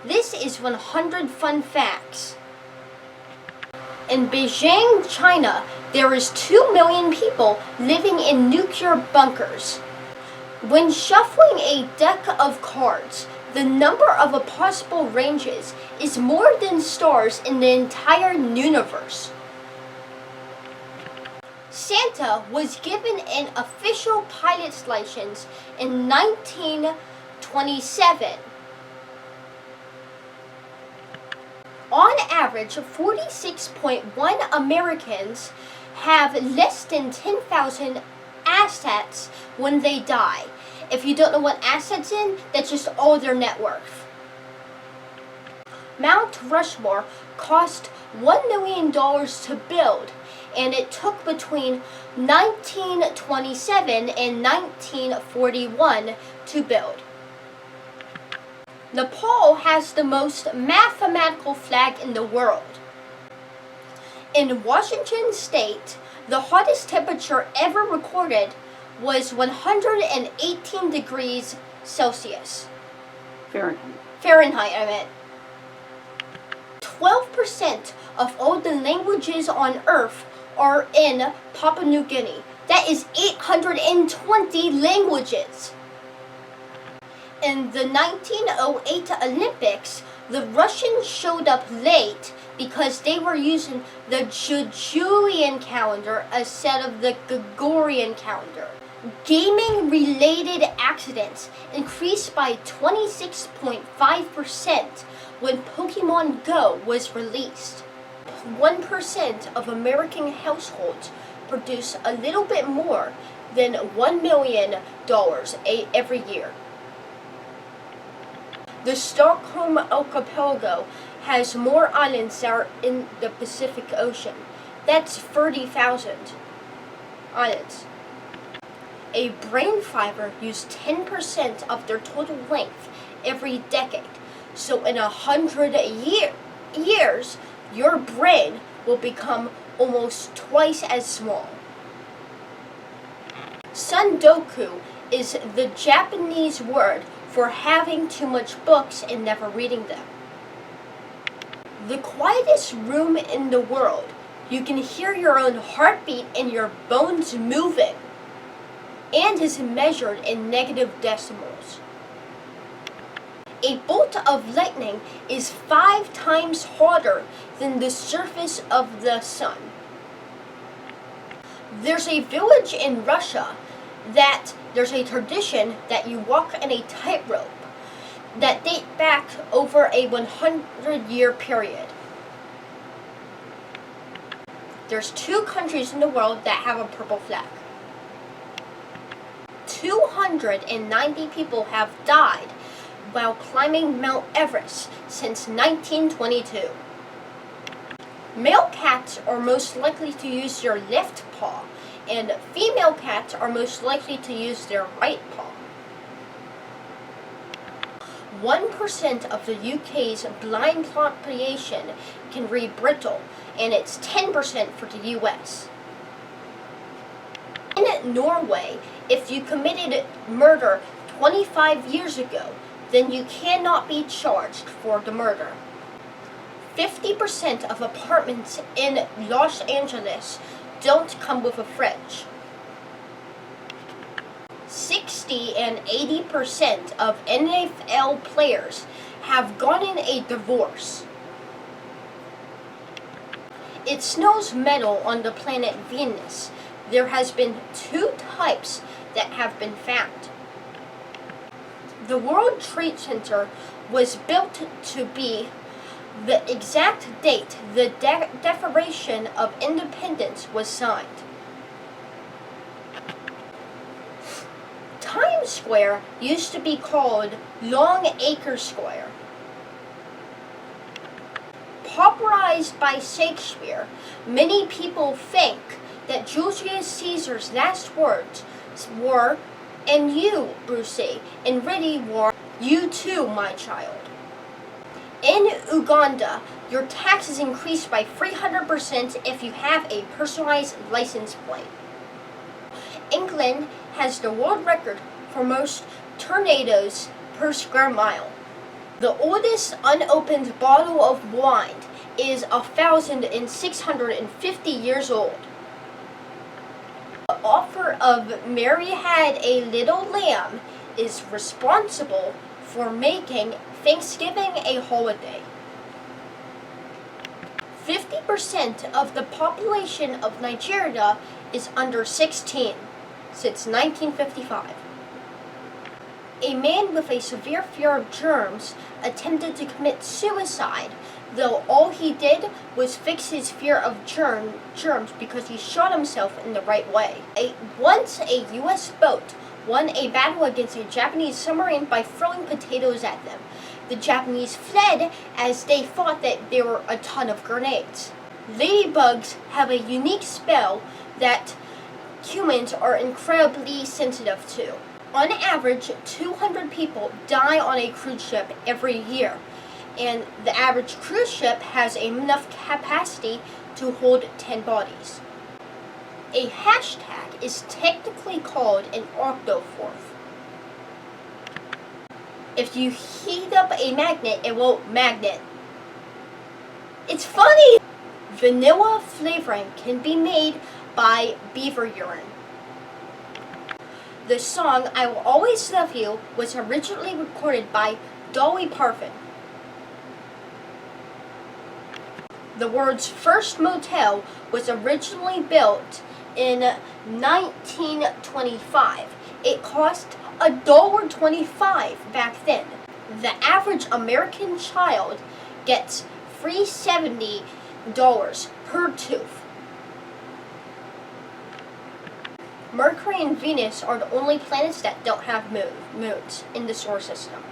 This is 100 fun facts. In Beijing, China, there is 2 million people living in nuclear bunkers. When shuffling a deck of cards, the number of possible ranges is more than stars in the entire universe. Santa was given an official pilot's license in 1927. On average, 46.1 Americans have less than 10,000 assets when they die. If you don't know what assets in, that's just all their net worth. Mount Rushmore cost $1 million to build, and it took between 1927 and 1941 to build. Nepal has the most mathematical flag in the world. In Washington State, the hottest temperature ever recorded was 118 degrees Celsius. Fahrenheit, I meant. 12% of all the languages on Earth are in Papua New Guinea. That is 820 languages. In the 1908 Olympics, the Russians showed up late because they were using the Julian calendar instead of the Gregorian calendar. Gaming-related accidents increased by 26.5% when Pokemon Go was released. 1% of American households produce a little bit more than $1 million every year. The Stockholm archipelago has more islands that are in the Pacific Ocean. That's 30,000 islands. A brain fiber uses 10% of their total length every decade. So in 100 years, your brain will become almost twice as small. Sundoku is the Japanese word for having too much books and never reading them. The quietest room in the world, you can hear your own heartbeat and your bones moving, and is measured in negative decimals. A bolt of lightning is 5 times hotter than the surface of the sun. There's a village in Russia that there's a tradition that you walk in a tightrope that date back over a 100-year period. There's 2 countries in the world that have a purple flag. 290 people have died while climbing Mount Everest since 1922. Male cats are most likely to use their left paw, and female cats are most likely to use their right paw. 1% of the UK's blind population can read Braille, and it's 10% for the US. In Norway, if you committed murder 25 years ago, then you cannot be charged for the murder. 50% of apartments in Los Angeles don't come with a fridge. 60 and 80% of NFL players have gotten a divorce. It snows metal on the planet Venus. There has been 2 types that have been found. The World Trade Center was built to be the exact date the Declaration of Independence was signed. Times Square used to be called Longacre Square. Popularized by Shakespeare, many people think that Julius Caesar's last words were, "And you, Brucey," and really were, "You too, my child." In Uganda, your taxes increase by 300% if you have a personalized license plate. England has the world record for most tornadoes per square mile. The oldest unopened bottle of wine is 1,650 years old. The author of Mary Had a Little Lamb is responsible for making Thanksgiving a holiday. 50% of the population of Nigeria is under 16 since 1955. A man with a severe fear of germs attempted to commit suicide, though all he did was fix his fear of germs because he shot himself in the right way. Once a U.S. boat won a battle against a Japanese submarine by throwing potatoes at them. The Japanese fled as they thought that there were a ton of grenades. Ladybugs have a unique spell that humans are incredibly sensitive to. On average, 200 people die on a cruise ship every year, and the average cruise ship has enough capacity to hold 10 bodies. A hashtag is technically called an octoforth. If you heat up a magnet, it will magnet. It's funny! Vanilla flavoring can be made by beaver urine. The song I Will Always Love You was originally recorded by Dolly Parton. The world's first motel was originally built in 1925. It cost $1.25 back then. The average American child gets free $70 per tooth. Mercury and Venus are the only planets that don't have moons in the solar system.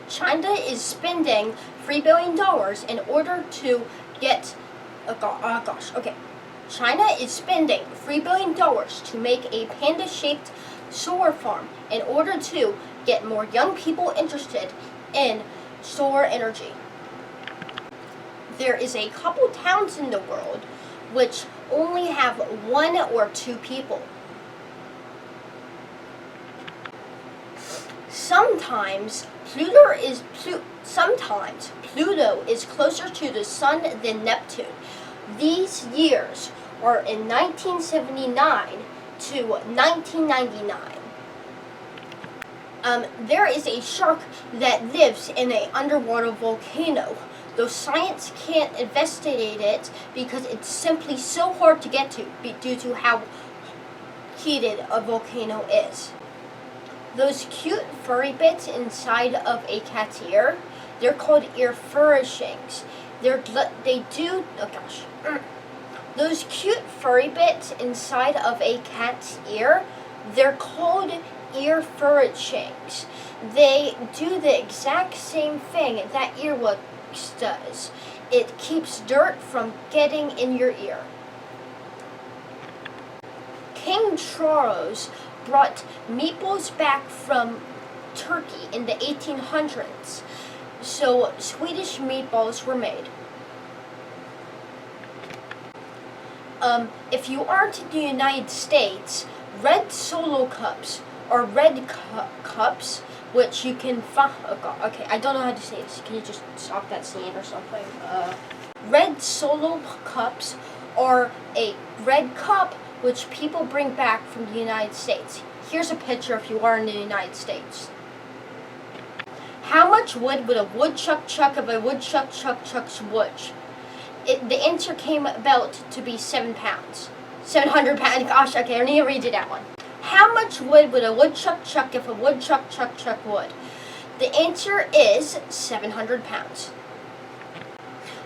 China is spending $3 billion in order to get... China is spending $3 billion to make a panda-shaped solar farm in order to get more young people interested in solar energy. There is a couple towns in the world which only have 1 or 2 people. Sometimes Pluto is closer to the Sun than Neptune. These years are in 1979 to 1999. There is a shark that lives in an underwater volcano, though science can't investigate it because it's simply so hard to get to due to how heated a volcano is. Those cute furry bits inside of a cat's ear, they're called ear furnishings. Those cute furry bits inside of a cat's ear, they're called ear furnishings. They do the exact same thing that earwax does. It keeps dirt from getting in your ear. King Charles brought meatballs back from Turkey in the 1800s, so Swedish meatballs were made. If you aren't in the United States, red Solo cups or red cups, which you can find. Okay, I don't know how to say this. Can you just stop that scene or something? Red Solo cups are a red cup which people bring back from the United States. Here's a picture if you are in the United States. How much wood would a woodchuck chuck if a woodchuck chucks wood? The answer came about to be 7 pounds. 700 pounds. Gosh, okay, I need to read you that one. How much wood would a woodchuck chuck if a woodchuck chuck wood? The answer is 700 pounds.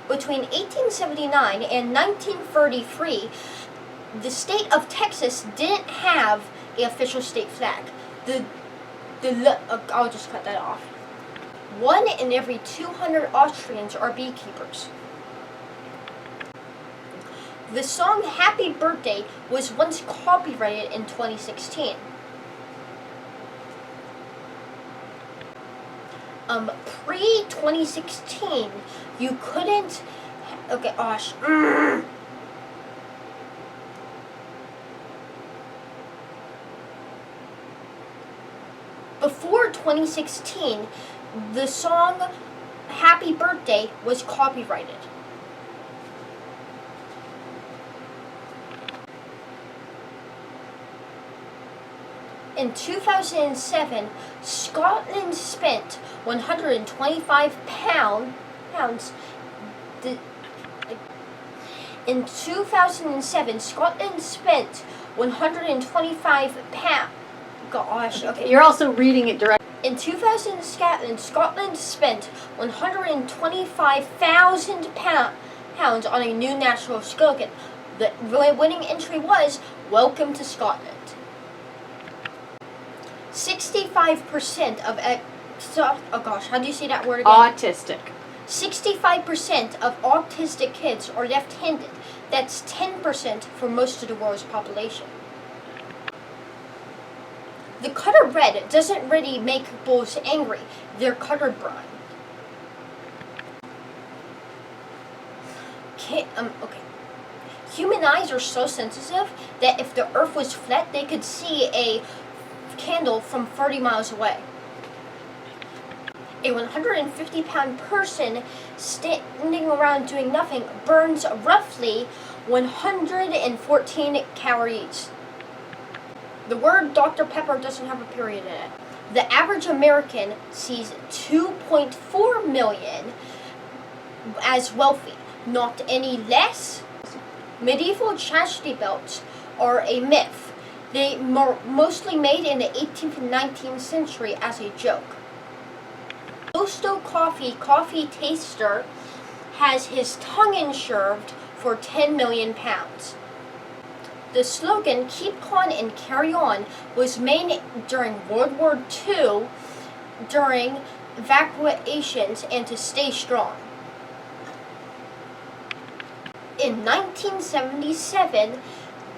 Between 1879 and 1933, the state of Texas didn't have an official state flag. I'll just cut that off. 1 in every 200 Austrians are beekeepers. The song Happy Birthday was once copyrighted in 2016. Pre-2016, you couldn't... Okay, gosh. Before 2016, The song Happy Birthday was copyrighted. In 2007, Scotland spent £125. In 2007, Scotland spent £125. Gosh, okay. You're also reading it directly. In 2007, Scotland spent £125,000 on a new national slogan. The winning entry was "Welcome to Scotland." 65% of oh gosh, how do you say that word again? Autistic. 65% of autistic kids are left-handed. That's 10% for most of the world's population. The color red doesn't really make bulls angry. They're colorblind. Okay. Human eyes are so sensitive that if the earth was flat, they could see a candle from 30 miles away. A 150-pound person standing around doing nothing burns roughly 114 calories. The word Dr. Pepper doesn't have a period in it. The average American sees 2.4 million as wealthy, not any less. Medieval chastity belts are a myth. They were mostly made in the 18th and 19th century as a joke. Coastal coffee taster has his tongue insured for £10 million. The slogan "Keep calm and carry on" was made during World War II during evacuations and to stay strong. In 1977,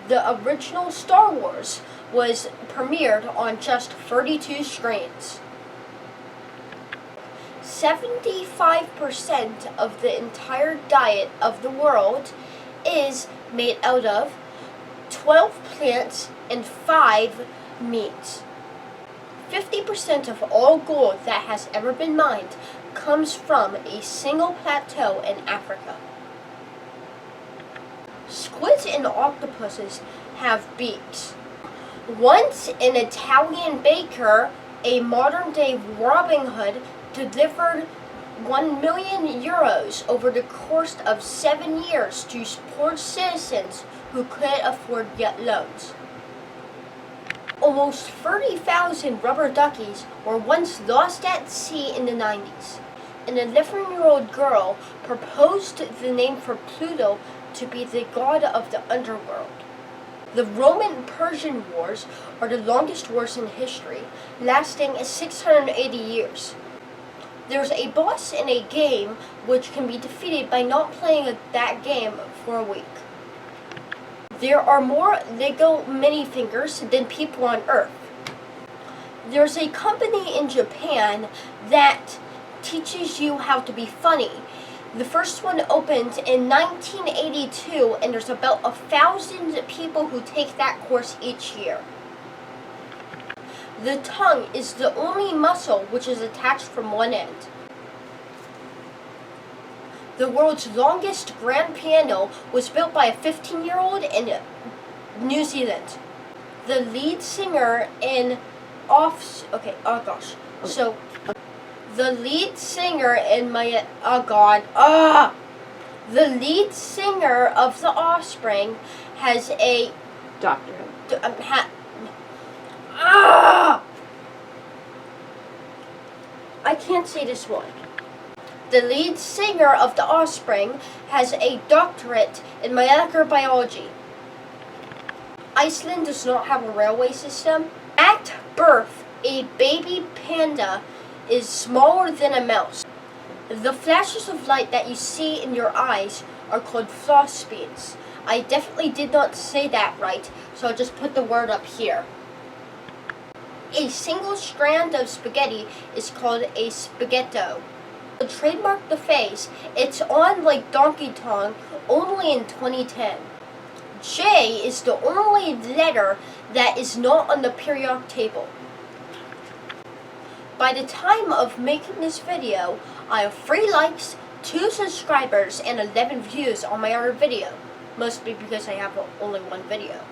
the original Star Wars was premiered on just 32 screens. 75% of the entire diet of the world is made out of 12 plants and 5 meats. 50% of all gold that has ever been mined comes from a single plateau in Africa. Squids and octopuses have beaks. Once an Italian baker, a modern-day Robin Hood, delivered €1 million over the course of 7 years to poor citizens who couldn't afford yet loans. Almost 30,000 rubber duckies were once lost at sea in the 90s. An 11-year-old girl proposed the name for Pluto to be the god of the underworld. The Roman-Persian Wars are the longest wars in history, lasting 680 years. There's a boss in a game which can be defeated by not playing that game for a week. There are more Lego minifigures than people on Earth. There's a company in Japan that teaches you how to be funny. The first one opened in 1982, and there's about 1,000 people who take that course each year. The tongue is the only muscle which is attached from one end. The world's longest grand piano was built by a 15-year-old in New Zealand. The lead singer in the lead singer in the lead singer of The Offspring has a Doctorate. I can't say this one. The lead singer of The Offspring has a doctorate in molecular biology. Iceland does not have a railway system. At birth, a baby panda is smaller than a mouse. The flashes of light that you see in your eyes are called floss speeds. I definitely did not say that right, so I'll just put the word up here. A single strand of spaghetti is called a spaghetto. To trademark the face, it's on like Donkey Kong only in 2010. J is the only letter that is not on the periodic table. By the time of making this video, I have 3 likes, 2 subscribers, and 11 views on my other video. Mostly because I have only 1 video.